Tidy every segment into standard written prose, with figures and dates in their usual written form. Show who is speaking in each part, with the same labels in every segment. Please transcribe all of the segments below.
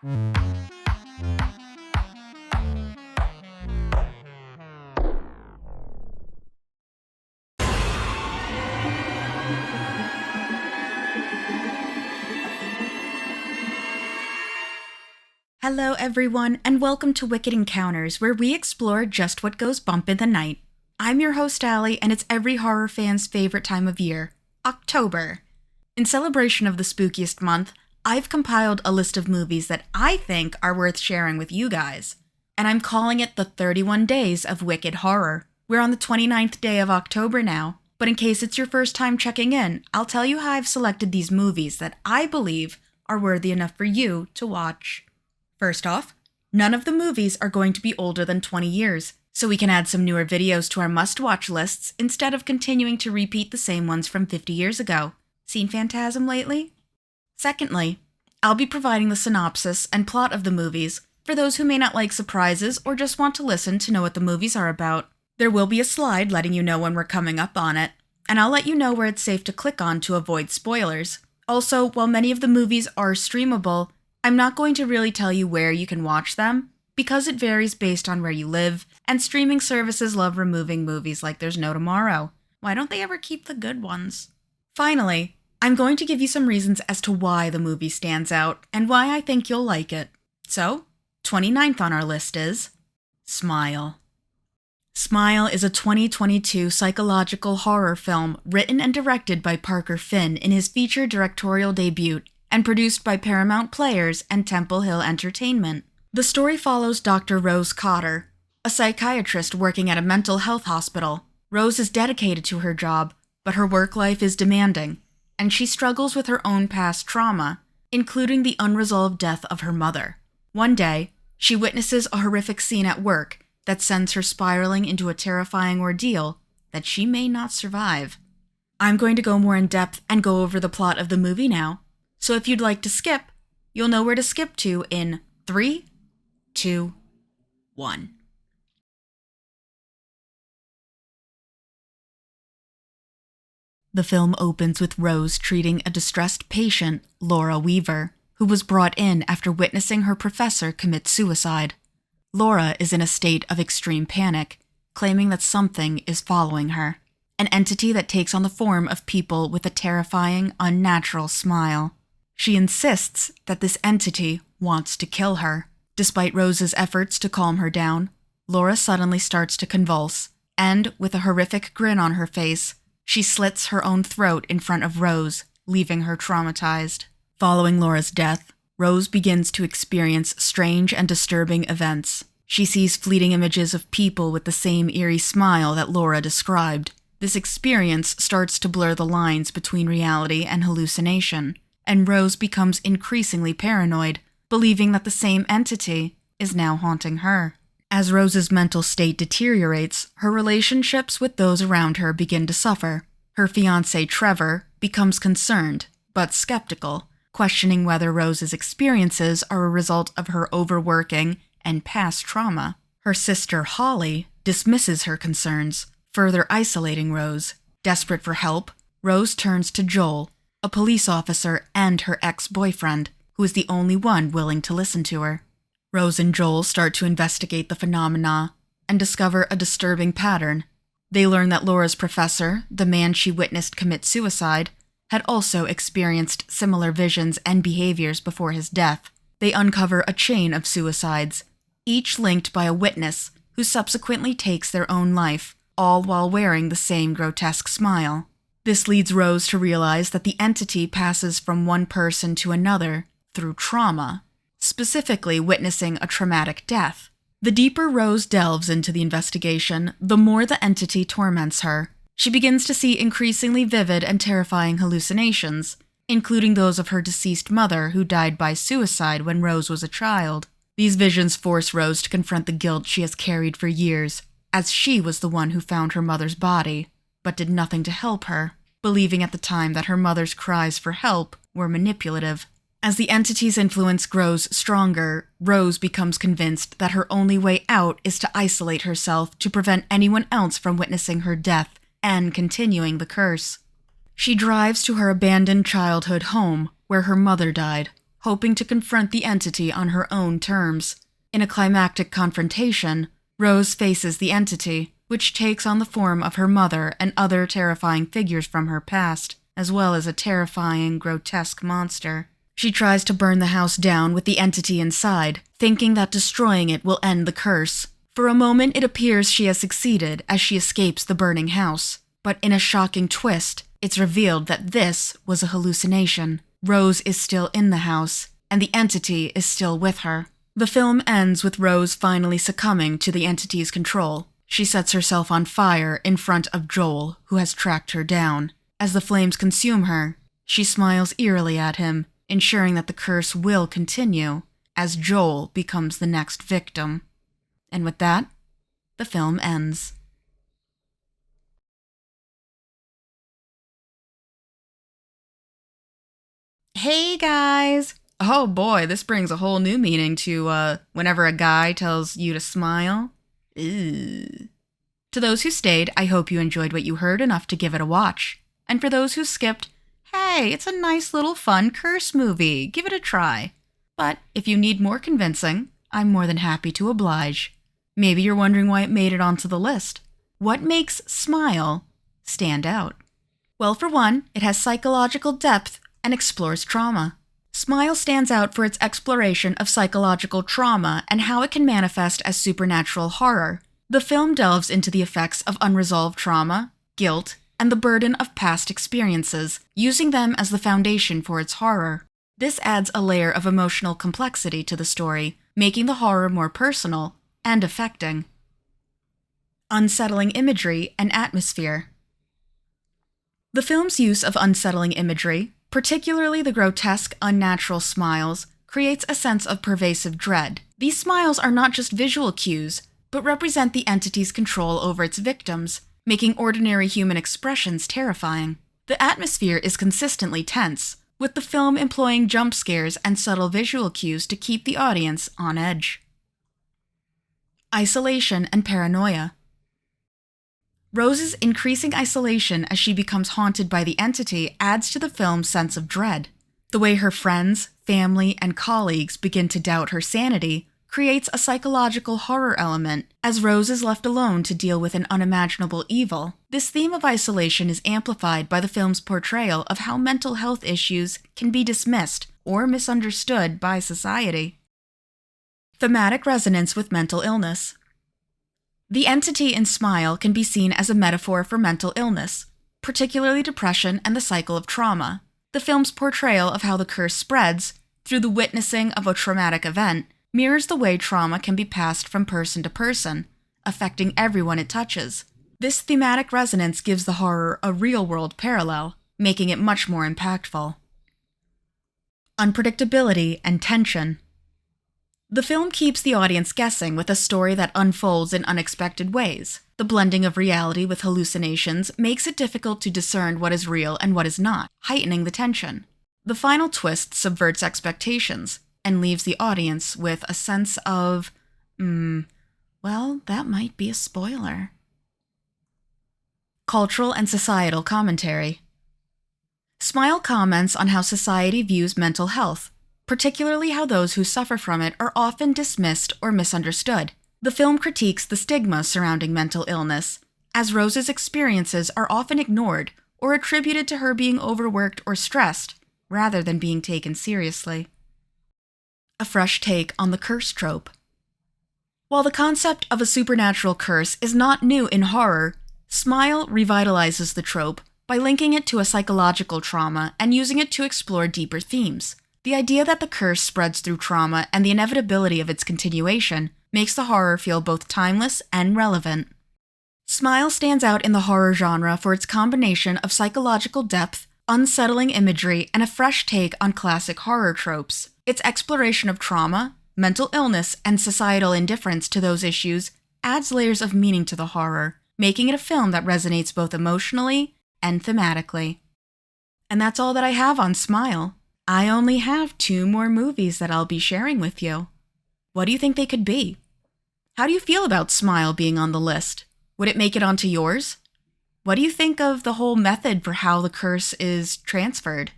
Speaker 1: Hello everyone, and welcome to Wicked Encounters, where we explore just what goes bump in the night. I'm your host Allie, and it's every horror fan's favorite time of year, October. In celebration of the spookiest month, I've compiled a list of movies that I think are worth sharing with you guys. And I'm calling it the 31 Days of Wicked Horror. We're on the 29th day of October now, but in case it's your first time checking in, I'll tell you how I've selected these movies that I believe are worthy enough for you to watch. First off, none of the movies are going to be older than 20 years, so we can add some newer videos to our must-watch lists instead of continuing to repeat the same ones from 50 years ago. Seen Phantasm lately? Secondly, I'll be providing the synopsis and plot of the movies for those who may not like surprises or just want to listen to know what the movies are about. There will be a slide letting you know when we're coming up on it, and I'll let you know where it's safe to click on to avoid spoilers. Also, while many of the movies are streamable, I'm not going to really tell you where you can watch them, because it varies based on where you live, and streaming services love removing movies like there's no tomorrow. Why don't they ever keep the good ones? Finally, I'm going to give you some reasons as to why the movie stands out, and why I think you'll like it. So, 29th on our list is Smile. Smile is a 2022 psychological horror film written and directed by Parker Finn in his feature directorial debut, and produced by Paramount Players and Temple Hill Entertainment. The story follows Dr. Rose Cotter, a psychiatrist working at a mental health hospital. Rose is dedicated to her job, but her work life is demanding, and she struggles with her own past trauma, including the unresolved death of her mother. One day, she witnesses a horrific scene at work that sends her spiraling into a terrifying ordeal that she may not survive. I'm going to go more in depth and go over the plot of the movie now. So if you'd like to skip, you'll know where to skip to in 3, 2, 1. The film opens with Rose treating a distressed patient, Laura Weaver, who was brought in after witnessing her professor commit suicide. Laura is in a state of extreme panic, claiming that something is following her, an entity that takes on the form of people with a terrifying, unnatural smile. She insists that this entity wants to kill her. Despite Rose's efforts to calm her down, Laura suddenly starts to convulse, and, with a horrific grin on her face, she slits her own throat in front of Rose, leaving her traumatized. Following Laura's death, Rose begins to experience strange and disturbing events. She sees fleeting images of people with the same eerie smile that Laura described. This experience starts to blur the lines between reality and hallucination, and Rose becomes increasingly paranoid, believing that the same entity is now haunting her. As Rose's mental state deteriorates, her relationships with those around her begin to suffer. Her fiancé, Trevor, becomes concerned, but skeptical, questioning whether Rose's experiences are a result of her overworking and past trauma. Her sister, Holly, dismisses her concerns, further isolating Rose. Desperate for help, Rose turns to Joel, a police officer and her ex-boyfriend, who is the only one willing to listen to her. Rose and Joel start to investigate the phenomena and discover a disturbing pattern. They learn that Laura's professor, the man she witnessed commit suicide, had also experienced similar visions and behaviors before his death. They uncover a chain of suicides, each linked by a witness who subsequently takes their own life, all while wearing the same grotesque smile. This leads Rose to realize that the entity passes from one person to another through trauma, specifically witnessing a traumatic death. The deeper Rose delves into the investigation, the more the entity torments her. She begins to see increasingly vivid and terrifying hallucinations, including those of her deceased mother who died by suicide when Rose was a child. These visions force Rose to confront the guilt she has carried for years, as she was the one who found her mother's body, but did nothing to help her, believing at the time that her mother's cries for help were manipulative. As the entity's influence grows stronger, Rose becomes convinced that her only way out is to isolate herself to prevent anyone else from witnessing her death and continuing the curse. She drives to her abandoned childhood home, where her mother died, hoping to confront the entity on her own terms. In a climactic confrontation, Rose faces the entity, which takes on the form of her mother and other terrifying figures from her past, as well as a terrifying, grotesque monster. She tries to burn the house down with the entity inside, thinking that destroying it will end the curse. For a moment, it appears she has succeeded as she escapes the burning house. But in a shocking twist, it's revealed that this was a hallucination. Rose is still in the house, and the entity is still with her. The film ends with Rose finally succumbing to the entity's control. She sets herself on fire in front of Joel, who has tracked her down. As the flames consume her, she smiles eerily at him, ensuring that the curse will continue as Joel becomes the next victim. And with that, the film ends. Hey guys! Oh boy, this brings a whole new meaning to whenever a guy tells you to smile. Ew. To those who stayed, I hope you enjoyed what you heard enough to give it a watch. And for those who skipped, hey, it's a nice little fun curse movie. Give it a try. But if you need more convincing, I'm more than happy to oblige. Maybe you're wondering why it made it onto the list. What makes Smile stand out? Well, for one, it has psychological depth and explores trauma. Smile stands out for its exploration of psychological trauma and how it can manifest as supernatural horror. The film delves into the effects of unresolved trauma, guilt, and the burden of past experiences, using them as the foundation for its horror. This adds a layer of emotional complexity to the story, making the horror more personal and affecting. Unsettling imagery and atmosphere. The film's use of unsettling imagery, particularly the grotesque, unnatural smiles, creates a sense of pervasive dread. These smiles are not just visual cues, but represent the entity's control over its victims, making ordinary human expressions terrifying. The atmosphere is consistently tense, with the film employing jump scares and subtle visual cues to keep the audience on edge. Isolation and paranoia. Rose's increasing isolation as she becomes haunted by the entity adds to the film's sense of dread. The way her friends, family, and colleagues begin to doubt her sanity creates a psychological horror element as Rose is left alone to deal with an unimaginable evil. This theme of isolation is amplified by the film's portrayal of how mental health issues can be dismissed or misunderstood by society. Thematic resonance with mental illness. The entity in Smile can be seen as a metaphor for mental illness, particularly depression and the cycle of trauma. The film's portrayal of how the curse spreads, through the witnessing of a traumatic event, mirrors the way trauma can be passed from person to person, affecting everyone it touches. This thematic resonance gives the horror a real-world parallel, making it much more impactful. Unpredictability and tension. The film keeps the audience guessing with a story that unfolds in unexpected ways. The blending of reality with hallucinations makes it difficult to discern what is real and what is not, heightening the tension. The final twist subverts expectations and leaves the audience with a sense of, well, that might be a spoiler. Cultural and societal commentary. Smile comments on how society views mental health, particularly how those who suffer from it are often dismissed or misunderstood. The film critiques the stigma surrounding mental illness, as Rose's experiences are often ignored or attributed to her being overworked or stressed, rather than being taken seriously. A fresh take on the curse trope. While the concept of a supernatural curse is not new in horror, Smile revitalizes the trope by linking it to a psychological trauma and using it to explore deeper themes. The idea that the curse spreads through trauma and the inevitability of its continuation makes the horror feel both timeless and relevant. Smile stands out in the horror genre for its combination of psychological depth, unsettling imagery, and a fresh take on classic horror tropes. Its exploration of trauma, mental illness, and societal indifference to those issues adds layers of meaning to the horror, making it a film that resonates both emotionally and thematically. And that's all that I have on Smile. I only have 2 more movies that I'll be sharing with you. What do you think they could be? How do you feel about Smile being on the list? Would it make it onto yours? What do you think of the whole method for how the curse is transferred?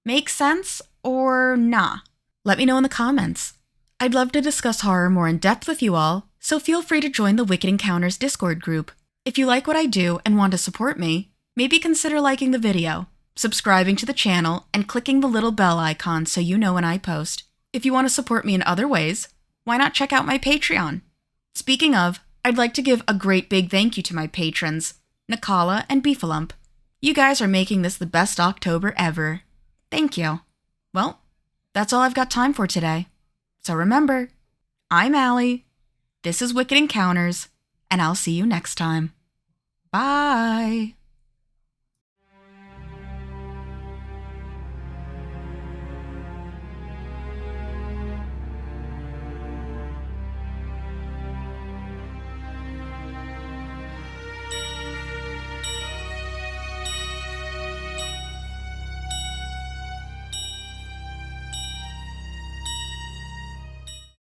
Speaker 1: Make sense or nah? Let me know in the comments. I'd love to discuss horror more in depth with you all, so feel free to join the Wicked Encounters Discord group. If you like what I do and want to support me, maybe consider liking the video, subscribing to the channel, and clicking the little bell icon so you know when I post. If you want to support me in other ways, why not check out my Patreon? Speaking of, I'd like to give a great big thank you to my patrons, Nakala and Beefalump. You guys are making this the best October ever. Thank you. Well, that's all I've got time for today. So remember, I'm Allie, this is Wicked Encounters, and I'll see you next time. Bye!